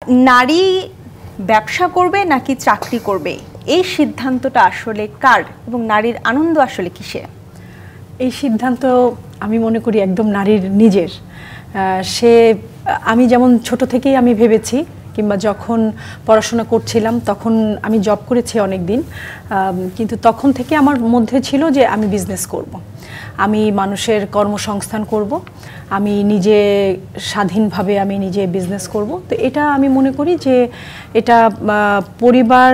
নারী ব্যবসা করবে নাকি চাকরি করবে, এই সিদ্ধান্তটা আসলে কার এবং নারীর আনন্দ আসলে কিসে? এই সিদ্ধান্ত আমি মনে করি একদম নারীর নিজের। সে আমি যেমন ছোট থেকেই আমি ভেবেছি, কিংবা যখন পড়াশোনা করছিলাম তখন আমি জব করেছি অনেক দিন, কিন্তু তখন থেকে আমার মধ্যে ছিল যে আমি বিজনেস করব, আমি মানুষের কর্মসংস্থান করব, আমি নিজে স্বাধীনভাবে আমি নিজে বিজনেস করব। তো এটা আমি মনে করি যে এটা পরিবার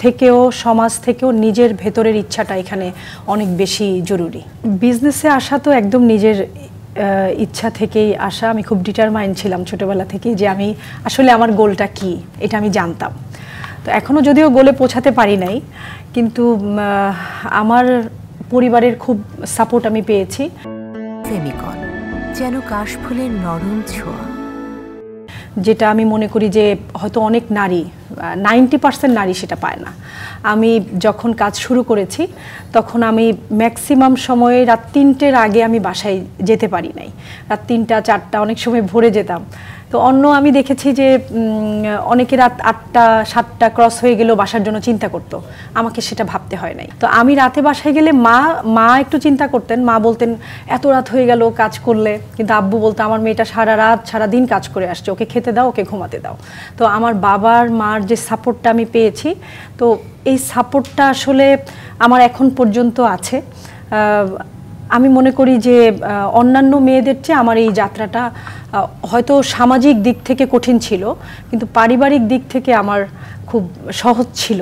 থেকেও সমাজ থেকেও নিজের ভেতরের ইচ্ছাটা এখানে অনেক বেশি জরুরি। বিজনেসে আসা তো একদম নিজের ইচ্ছা থেকেই আসা। আমি খুব ডিটারমাইন্ড ছিলাম ছোটবেলা থেকেই যে আমি আসলে আমার গোলটা কি এটা আমি জানতাম। তো এখনও যদিও গোলে পৌঁছাতে পারি নাই, কিন্তু আমার পরিবারের খুব সাপোর্ট আমি পেয়েছি। ফেমিকন যেন কাশফুলের নরম ছোঁয়া, যেটা আমি মনে করি যে হয়তো অনেক নারী 90% নারী সেটা পায় না। আমি যখন কাজ শুরু করেছি তখন আমি ম্যাক্সিমাম সময়ে রাত 3টের আগে আমি বাসায় যেতে পারি নাই। রাত 3টা 4টা অনেক সময় ভোরে যেতাম। তো অন্য আমি দেখেছি যে অনেকে রাত 8টা 7টা ক্রস হয়ে গেলেও বাসার জন্য চিন্তা করতো, আমাকে সেটা ভাবতে হয় নাই। তো আমি রাতে বাসায় গেলে মা একটু চিন্তা করতেন, মা বলতেন এত রাত হয়ে গেল কাজ করলে, কিন্তু আব্বু বলতো আমার মেয়েটা সারা রাত সারা দিন কাজ করে আসছে, ওকে খেতে দাও, ওকে ঘুমাতে দাও। তো আমার বাবার মার যে সাপোর্টটা আমি পেয়েছি, তো এই সাপোর্টটা আসলে আমার এখন পর্যন্ত আছে। আমি মনে করি যে অন্যান্য মেয়েদের চেয়ে আমার এই যাত্রাটা হয়তো সামাজিক দিক থেকে কঠিন ছিল, কিন্তু পারিবারিক দিক থেকে আমার খুব সহজ ছিল।